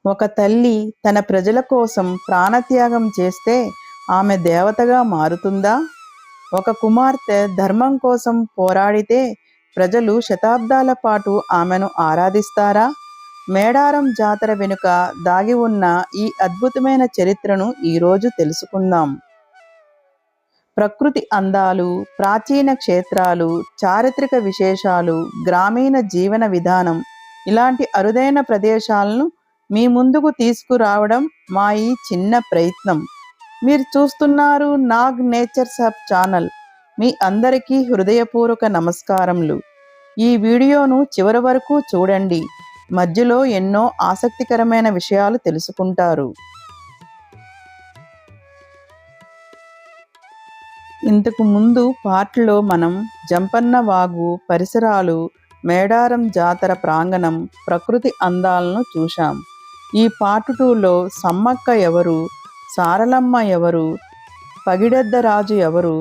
ఒక తల్లి తన ప్రజల కోసం ప్రాణత్యాగం చేస్తే ఆమె దేవతగా మారుతుందా? ఒక కుమార్తె ధర్మం కోసం పోరాడితే ప్రజలు శతాబ్దాల పాటు ఆమెను ఆరాధిస్తారా? మేడారం జాతర వెనుక దాగి ఉన్న ఈ అద్భుతమైన చరిత్రను ఈరోజు తెలుసుకుందాం. ప్రకృతి అందాలు, ప్రాచీన క్షేత్రాలు, చారిత్రక విశేషాలు, గ్రామీణ జీవన విధానం ఇలాంటి అరుదైన ప్రదేశాలను మీ ముందుకు తీసుకురావడం మా ఈ చిన్న ప్రయత్నం. మీరు చూస్తున్నారు నాగ్ నేచర్స్ హబ్ ఛానల్. మీ అందరికీ హృదయపూర్వక నమస్కారములు. ఈ వీడియోను చివరి వరకు చూడండి. మధ్యలో ఎన్నో ఆసక్తికరమైన విషయాలు తెలుసుకుంటారు. ఇంతకు ముందు పార్ట్లో మనం జంపన్న వాగు పరిసరాలు, మేడారం జాతర ప్రాంగణం, ప్రకృతి అందాలను చూశాం. ఈ పార్ట్ 2లో సమ్మక్క ఎవరు, సారలమ్మ ఎవరు, పగిడెద్దరాజు ఎవరు,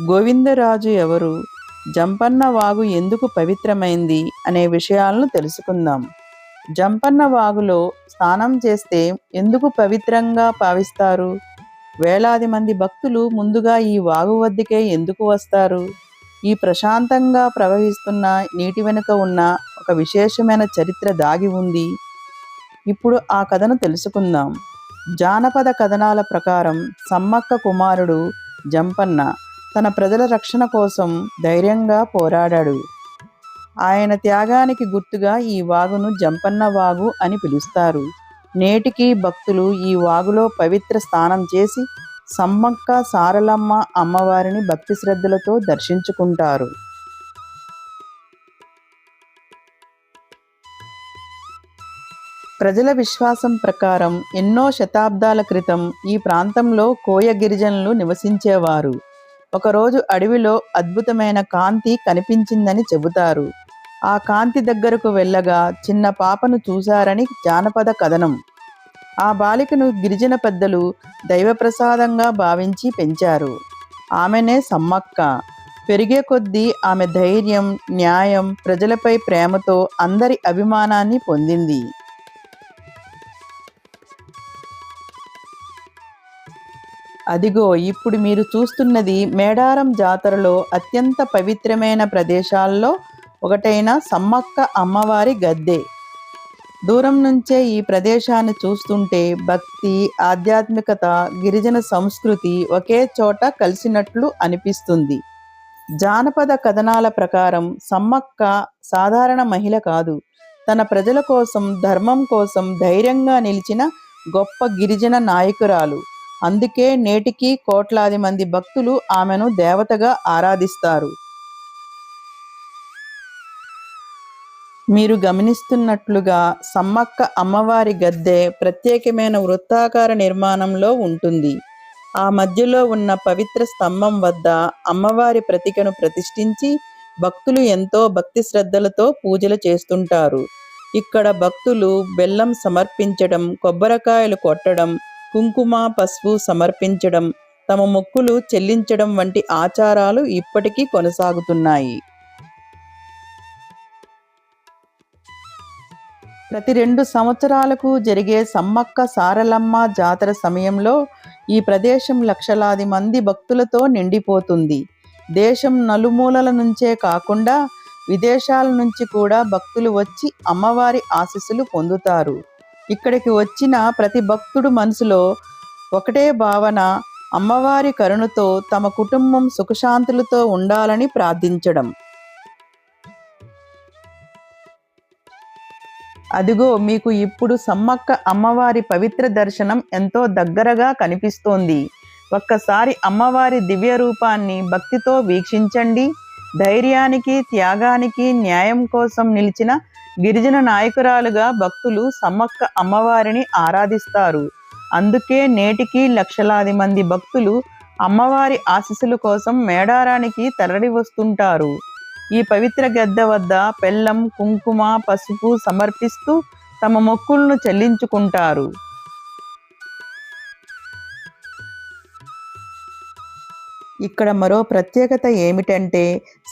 గోవిందరాజు ఎవరు, జంపన్న వాగు ఎందుకు పవిత్రమైంది అనే విషయాలను తెలుసుకుందాం. జంపన్న వాగులో స్నానం చేస్తే ఎందుకు పవిత్రంగా భావిస్తారు? వేలాది మంది భక్తులు ముందుగా ఈ వాగు వద్దకే ఎందుకు వస్తారు? ఈ ప్రశాంతంగా ప్రవహిస్తున్న నీటి వెనుక ఉన్న ఒక విశేషమైన చరిత్ర దాగి ఉంది. ఇప్పుడు ఆ కథను తెలుసుకుందాం. జానపద కథనాల ప్రకారం సమ్మక్క కుమారుడు జంపన్న తన ప్రజల రక్షణ కోసం ధైర్యంగా పోరాడాడు. ఆయన త్యాగానికి గుర్తుగా ఈ వాగును జంపన్న వాగు అని పిలుస్తారు. నేటికి భక్తులు ఈ వాగులో పవిత్ర స్నానం చేసి సమ్మక్క సారలమ్మ అమ్మవారిని భక్తి శ్రద్ధలతో దర్శించుకుంటారు. ప్రజల విశ్వాసం ప్రకారం ఎన్నో శతాబ్దాల క్రితం ఈ ప్రాంతంలో కోయ గిరిజనులు నివసించేవారు. ఒకరోజు అడవిలో అద్భుతమైన కాంతి కనిపించిందని చెబుతారు. ఆ కాంతి దగ్గరకు వెళ్ళగా చిన్న పాపను చూశారని జానపద కథనం. ఆ బాలికను గిరిజన పెద్దలు దైవప్రసాదంగా భావించి పెంచారు. ఆమెనే సమ్మక్క. పెరిగే కొద్దీ ఆమె ధైర్యం, న్యాయం, ప్రజలపై ప్రేమతో అందరి అభిమానాన్ని పొందింది. అదిగో ఇప్పుడు మీరు చూస్తున్నది మేడారం జాతరలో అత్యంత పవిత్రమైన ప్రదేశాల్లో ఒకటైన సమ్మక్క అమ్మవారి గద్దె. దూరం నుంచే ఈ ప్రదేశాన్ని చూస్తుంటే భక్తి, ఆధ్యాత్మికత, గిరిజన సంస్కృతి ఒకే చోట కలిసినట్లు అనిపిస్తుంది. జానపద కథనాల ప్రకారం సమ్మక్క సాధారణ మహిళ కాదు. తన ప్రజల కోసం, ధర్మం కోసం ధైర్యంగా నిలిచిన గొప్ప గిరిజన నాయకురాలు. అందుకే నేటికి కోట్లాది మంది భక్తులు ఆమెను దేవతగా ఆరాధిస్తారు. మీరు గమనిస్తున్నట్లుగా సమ్మక్క అమ్మవారి గద్దె ప్రత్యేకమైన వృత్తాకార నిర్మాణంలో ఉంటుంది. ఆ మధ్యలో ఉన్న పవిత్ర స్తంభం వద్ద అమ్మవారి ప్రతికను ప్రతిష్ఠించి భక్తులు ఎంతో భక్తి శ్రద్ధలతో పూజలు చేస్తుంటారు. ఇక్కడ భక్తులు బెల్లం సమర్పించడం, కొబ్బరికాయలు కొట్టడం, కుంకుమ, పసుపు సమర్పించడం, తమ మొక్కులు చెల్లించడం వంటి ఆచారాలు ఇప్పటికీ కొనసాగుతున్నాయి. ప్రతి 2 సంవత్సరాలకు జరిగే సమ్మక్క సారలమ్మ జాతర సమయంలో ఈ ప్రదేశం లక్షలాది మంది భక్తులతో నిండిపోతుంది. దేశం నలుమూలల నుంచే కాకుండా విదేశాల నుంచి కూడా భక్తులు వచ్చి అమ్మవారి ఆశీస్సులు పొందుతారు. ఇక్కడికి వచ్చిన ప్రతి భక్తుడు మనసులో ఒకటే భావన, అమ్మవారి కరుణతో తమ కుటుంబం సుఖశాంతులతో ఉండాలని ప్రార్థించడం. అదిగో మీకు ఇప్పుడు సమ్మక్క అమ్మవారి పవిత్ర దర్శనం ఎంతో దగ్గరగా కనిపిస్తోంది. ఒక్కసారి అమ్మవారి దివ్య రూపాన్ని భక్తితో వీక్షించండి. ధైర్యానికి, త్యాగానికి, న్యాయం కోసం నిలిచిన గిరిజన నాయకురాలుగా భక్తులు సమ్మక్క అమ్మవారిని ఆరాధిస్తారు. అందుకే నేటికి లక్షలాది మంది భక్తులు అమ్మవారి ఆశీస్సుల కోసం మేడారానికి తరలి వస్తుంటారు. ఈ పవిత్ర గద్దె వద్ద బెల్లం, కుంకుమ, పసుపు సమర్పిస్తూ తమ మొక్కులను చెల్లించుకుంటారు. ఇక్కడ మరో ప్రత్యేకత ఏమిటంటే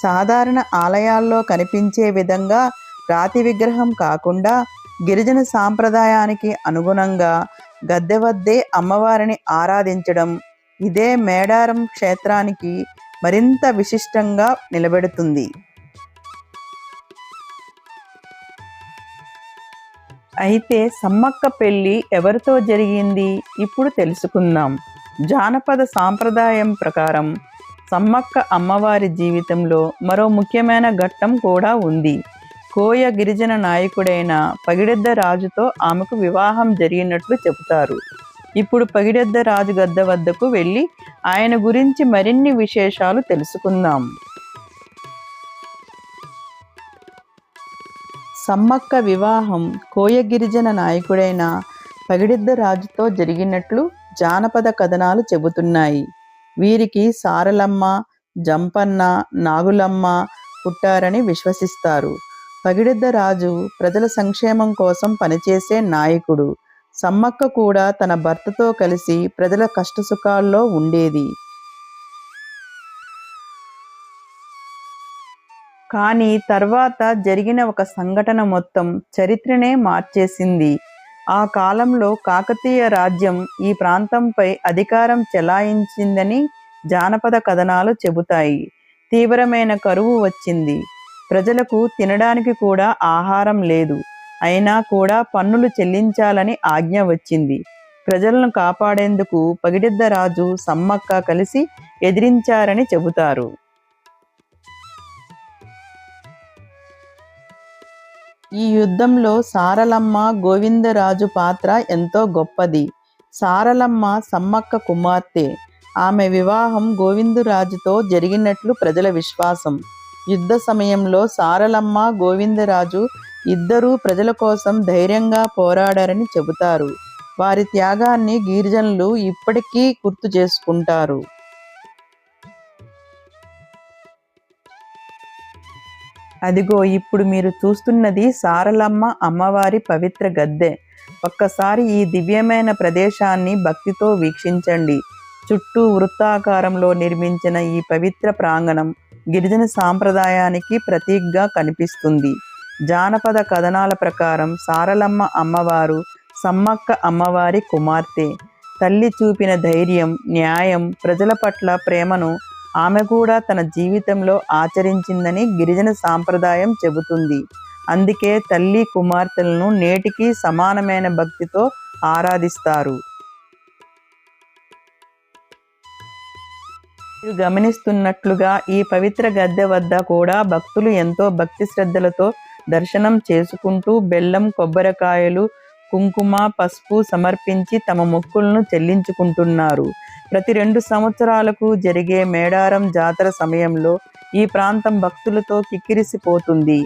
సాధారణ ఆలయాల్లో కనిపించే విధంగా రాతి విగ్రహం కాకుండా గిరిజన సాంప్రదాయానికి అనుగుణంగా గద్దె వద్దే అమ్మవారిని ఆరాధించడం ఇదే మేడారం క్షేత్రానికి మరింత విశిష్టంగా నిలబెడుతుంది. అయితే సమ్మక్క పెళ్ళి ఎవరితో జరిగింది ఇప్పుడు తెలుసుకుందాం. జానపద సాంప్రదాయం ప్రకారం సమ్మక్క అమ్మవారి జీవితంలో మరో ముఖ్యమైన ఘట్టం కూడా ఉంది. కోయ గిరిజన నాయకుడైన పగిడెద్ద రాజుతో ఆమెకు వివాహం జరిగినట్లు చెబుతారు. ఇప్పుడు పగిడెద్ద రాజు గద్దె వద్దకు వెళ్ళి ఆయన గురించి మరిన్ని విశేషాలు తెలుసుకుందాం. సమ్మక్క వివాహం కోయ గిరిజన నాయకుడైన పగిడెద్ద రాజుతో జరిగినట్లు జానపద కథనాలు చెబుతున్నాయి. వీరికి సారలమ్మ, జంపన్న, నాగులమ్మ పుట్టారని విశ్వసిస్తారు. పగిడెద్ద రాజు ప్రజల సంక్షేమం కోసం పనిచేసే నాయకుడు. సమ్మక్క కూడా తన భర్తతో కలిసి ప్రజల కష్టసుఖాల్లో ఉండేది. కానీ తర్వాత జరిగిన ఒక సంఘటన మొత్తం చరిత్రనే మార్చేసింది. ఆ కాలంలో కాకతీయ రాజ్యం ఈ ప్రాంతంపై అధికారం చెలాయించిందని జానపద కథనాలు చెబుతాయి. తీవ్రమైన కరువు వచ్చింది. ప్రజలకు తినడానికి కూడా ఆహారం లేదు. అయినా కూడా పన్నులు చెల్లించాలని ఆజ్ఞ వచ్చింది. ప్రజలను కాపాడేందుకు పగిడెద్ద రాజు, సమ్మక్క కలిసి ఎదిరించారని చెబుతారు. ఈ యుద్ధంలో సారలమ్మ, గోవిందరాజు పాత్ర ఎంతో గొప్పది. సారలమ్మ సమ్మక్క కుమార్తె. ఆమె వివాహం గోవిందరాజుతో జరిగినట్లు ప్రజల విశ్వాసం. యుద్ధ సమయంలో సారలమ్మ, గోవిందరాజు ఇద్దరూ ప్రజల కోసం ధైర్యంగా పోరాడారని చెబుతారు. వారి త్యాగాన్ని గిరిజనులు ఇప్పటికీ గుర్తు చేసుకుంటారు. అదిగో ఇప్పుడు మీరు చూస్తున్నది సారలమ్మ అమ్మవారి పవిత్ర గద్దె. ఒక్కసారి ఈ దివ్యమైన ప్రదేశాన్ని భక్తితో వీక్షించండి. చుట్టూ వృత్తాకారంలో నిర్మించిన ఈ పవిత్ర ప్రాంగణం గిరిజన సాంప్రదాయానికి ప్రతీకగా కనిపిస్తుంది. జానపద కథనాల ప్రకారం సారలమ్మ అమ్మవారు సమ్మక్క అమ్మవారి కుమార్తె. తల్లి చూపిన ధైర్యం, న్యాయం, ప్రజల పట్ల ప్రేమను ఆమె కూడా తన జీవితంలో ఆచరించిందని గిరిజన సాంప్రదాయం చెబుతుంది. అందుకే తల్లి కుమార్తెలను నేటికి సమానమైన భక్తితో ఆరాధిస్తారు. మీరు గమనిస్తున్నట్లుగా ఈ పవిత్ర గద్దె వద్ద కూడా భక్తులు ఎంతో భక్తి శ్రద్ధలతో దర్శనం చేసుకుంటూ బెల్లం, కొబ్బరికాయలు, కుంకుమ, పసుపు సమర్పించి తమ మొక్కులను చెల్లించుకుంటున్నారు. ప్రతి 2 సంవత్సరాలకు జరిగే మేడారం జాతర సమయంలో ఈ ప్రాంతం భక్తులతో కిక్కిరిసిపోతుంది.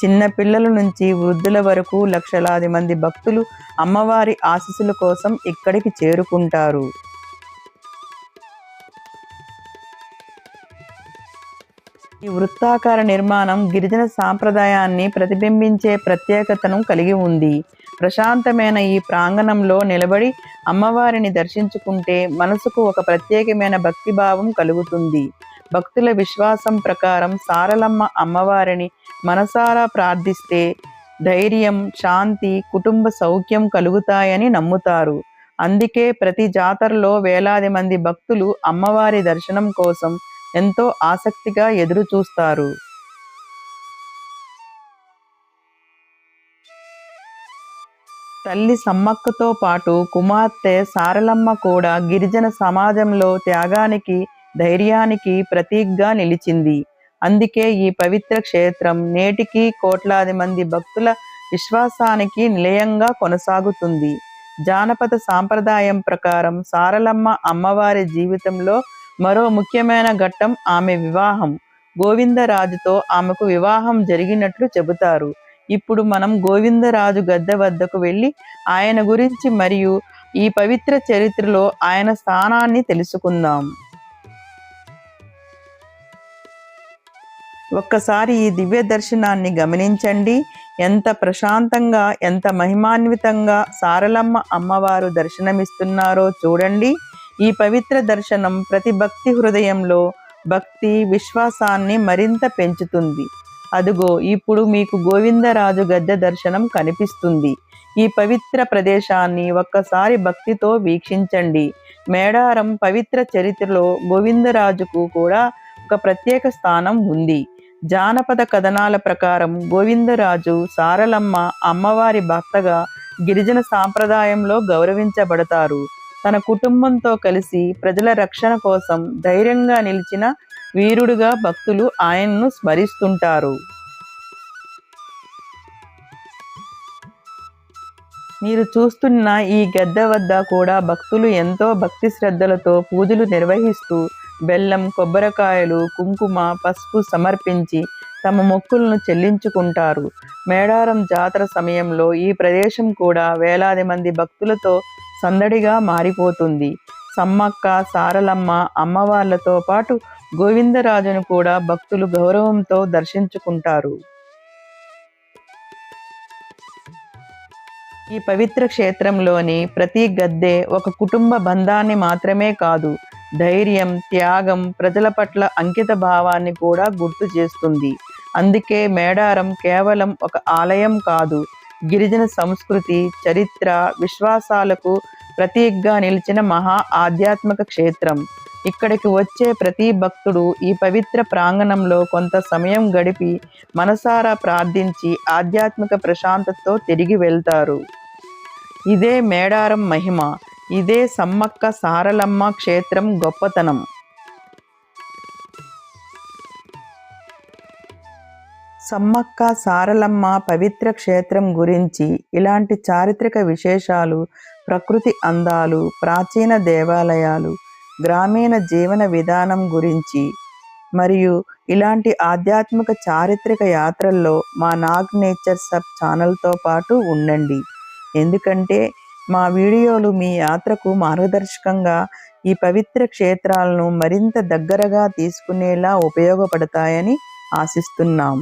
చిన్న పిల్లల నుంచి వృద్ధుల వరకు లక్షలాది మంది భక్తులు అమ్మవారి ఆశీస్సుల కోసం ఇక్కడికి చేరుకుంటారు. ఈ వృత్తాకార నిర్మాణం గిరిజన సాంప్రదాయాన్ని ప్రతిబింబించే ప్రత్యేకతను కలిగి ఉంది. ప్రశాంతమైన ఈ ప్రాంగణంలో నిలబడి అమ్మవారిని దర్శించుకుంటే మనసుకు ఒక ప్రత్యేకమైన భక్తిభావం కలుగుతుంది. భక్తుల విశ్వాసం ప్రకారం సారలమ్మ అమ్మవారిని మనసారా ప్రార్థిస్తే ధైర్యం, శాంతి, కుటుంబ సౌఖ్యం కలుగుతాయని నమ్ముతారు. అందుకే ప్రతి జాతరలో వేలాది మంది భక్తులు అమ్మవారి దర్శనం కోసం ఎంతో ఆసక్తిగా ఎదురు చూస్తారు. తల్లి సమ్మక్కతో పాటు కుమార్తె సారలమ్మ కూడా గిరిజన సమాజంలో త్యాగానికి, ధైర్యానికి ప్రతీకగా నిలిచింది. అందుకే ఈ పవిత్ర క్షేత్రం నేటికి కోట్లాది మంది భక్తుల విశ్వాసానికి నిలయంగా కొనసాగుతుంది. జానపద సాంప్రదాయం ప్రకారం సారలమ్మ అమ్మవారి జీవితంలో మరో ముఖ్యమైన ఘట్టం ఆమె వివాహం. గోవిందరాజుతో ఆమెకు వివాహం జరిగినట్లు చెబుతారు. ఇప్పుడు మనం గోవిందరాజు గద్దె వద్దకు వెళ్ళి ఆయన గురించి మరియు ఈ పవిత్ర చరిత్రలో ఆయన స్థానాన్ని తెలుసుకుందాం. ఒక్కసారి ఈ దివ్య దర్శనాన్ని గమనించండి. ఎంత ప్రశాంతంగా, ఎంత మహిమాన్వితంగా సారలమ్మ అమ్మవారు దర్శనమిస్తున్నారో చూడండి. ఈ పవిత్ర దర్శనం ప్రతి భక్తి హృదయంలో భక్తి, విశ్వాసాన్ని మరింత పెంచుతుంది. అదుగో ఇప్పుడు మీకు గోవిందరాజు గద్దె దర్శనం కనిపిస్తుంది. ఈ పవిత్ర ప్రదేశాన్ని ఒక్కసారి భక్తితో వీక్షించండి. మేడారం పవిత్ర చరిత్రలో గోవిందరాజుకు కూడా ఒక ప్రత్యేక స్థానం ఉంది. జానపద కథనాల ప్రకారం గోవిందరాజు సారలమ్మ అమ్మవారి భర్తగా గిరిజన సాంప్రదాయంలో గౌరవించబడతారు. తన కుటుంబంతో కలిసి ప్రజల రక్షణ కోసం ధైర్యంగా నిలిచిన వీరుడుగా భక్తులు ఆయన్ను స్మరిస్తుంటారు. మీరు చూస్తున్న ఈ గద్దె వద్ద కూడా భక్తులు ఎంతో భక్తి శ్రద్ధలతో పూజలు నిర్వహిస్తూ బెల్లం, కొబ్బరికాయలు, కుంకుమ, పసుపు సమర్పించి తమ మొక్కులను చెల్లించుకుంటారు. మేడారం జాతర సమయంలో ఈ ప్రదేశం కూడా వేలాది మంది భక్తులతో సందడిగా మారిపోతుంది. సమ్మక్క, సారలమ్మ అమ్మవార్లతో పాటు గోవిందరాజును కూడా భక్తులు గౌరవంతో దర్శించుకుంటారు. ఈ పవిత్ర క్షేత్రంలోని ప్రతి గద్దె ఒక కుటుంబ బంధాన్ని మాత్రమే కాదు, ధైర్యం, త్యాగం, ప్రజల పట్ల అంకిత భావాన్ని కూడా గుర్తు చేస్తుంది. అందుకే మేడారం కేవలం ఒక ఆలయం కాదు, గిరిజన సంస్కృతి, చరిత్ర, విశ్వాసాలకు ప్రతీకగా నిలిచిన మహా ఆధ్యాత్మిక క్షేత్రం. ఇక్కడికి వచ్చే ప్రతి భక్తుడు ఈ పవిత్ర ప్రాంగణంలో కొంత సమయం గడిపి మనసారా ప్రార్థించి ఆధ్యాత్మిక ప్రశాంతతతో తిరిగి వెళ్తారు. ఇదే మేడారం మహిమ, ఇదే సమ్మక్క సారలమ్మ క్షేత్రం గొప్పతనం. సమ్మక్క సారలమ్మ పవిత్ర క్షేత్రం గురించి, ఇలాంటి చారిత్రక విశేషాలు, ప్రకృతి అందాలు, ప్రాచీన దేవాలయాలు, గ్రామీణ జీవన విధానం గురించి మరియు ఇలాంటి ఆధ్యాత్మిక చారిత్రక యాత్రల్లో మా నాగ్ నేచర్ సబ్ ఛానల్తో పాటు ఉండండి. ఎందుకంటే మా వీడియోలు మీ యాత్రకు మార్గదర్శకంగా ఈ పవిత్ర క్షేత్రాలను మరింత దగ్గరగా తీసుకునేలా ఉపయోగపడతాయని ఆశిస్తున్నాం.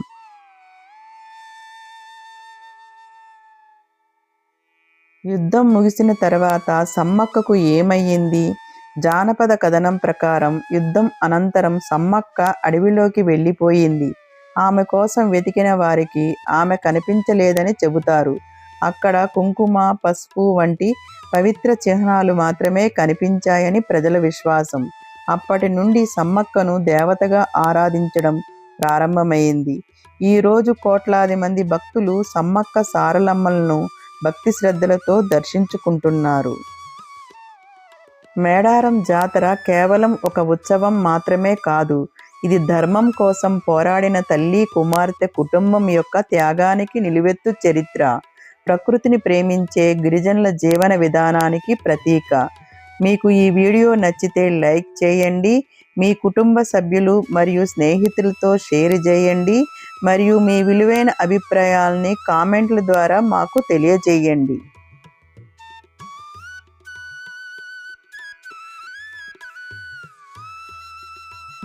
యుద్ధం ముగిసిన తర్వాత సమ్మక్కకు ఏమయ్యింది? జానపద కథనం ప్రకారం యుద్ధం అనంతరం సమ్మక్క అడవిలోకి వెళ్ళిపోయింది. ఆమె కోసం వెతికిన వారికి ఆమె కనిపించలేదని చెబుతారు. అక్కడ కుంకుమ, పసుపు వంటి పవిత్ర చిహ్నాలు మాత్రమే కనిపించాయని ప్రజల విశ్వాసం. అప్పటి నుండి సమ్మక్కను దేవతగా ఆరాధించడం ప్రారంభమైంది. ఈరోజు కోట్లాది మంది భక్తులు సమ్మక్క సారలమ్మలను భక్తి శ్రద్ధలతో దర్శించుకుంటున్నారు. మేడారం జాతర కేవలం ఒక ఉత్సవం మాత్రమే కాదు, ఇది ధర్మం కోసం పోరాడిన తల్లి, కుమార్తె కుటుంబం యొక్క త్యాగానికి నిలువెత్తు చరిత్ర. ప్రకృతిని ప్రేమించే గిరిజనుల జీవన విధానానికి ప్రతీక. మీకు ఈ వీడియో నచ్చితే లైక్ చేయండి, మీ కుటుంబ సభ్యులు మరియు స్నేహితులతో షేర్ చేయండి మరియు మీ విలువైన అభిప్రాయాల్ని కామెంట్ల ద్వారా మాకు తెలియజేయండి.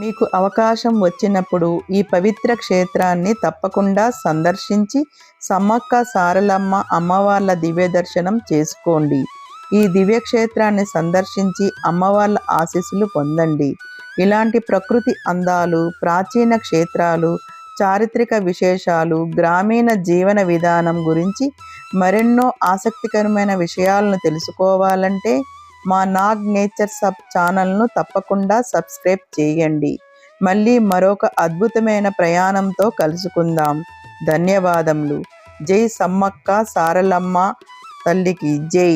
మీకు అవకాశం వచ్చినప్పుడు ఈ పవిత్ర క్షేత్రాన్ని తప్పకుండా సందర్శించి సమ్మక్క సారలమ్మ అమ్మవార్ల దివ్య దర్శనం చేసుకోండి. ఈ దివ్యక్షేత్రాన్ని సందర్శించి అమ్మవార్ల ఆశీస్సులు పొందండి. ఇలాంటి ప్రకృతి అందాలు, ప్రాచీన క్షేత్రాలు, చారిత్రక విశేషాలు, గ్రామీణ జీవన విధానం గురించి మరెన్నో ఆసక్తికరమైన విషయాలను తెలుసుకోవాలంటే మా నాగ్ నేచర్ సబ్ ఛానల్ను తప్పకుండా సబ్స్క్రైబ్ చేయండి. మళ్ళీ మరొక అద్భుతమైన ప్రయాణంతో కలుసుకుందాం. ధన్యవాదములు. జై సమ్మక్క సారలమ్మ తల్లికి జై.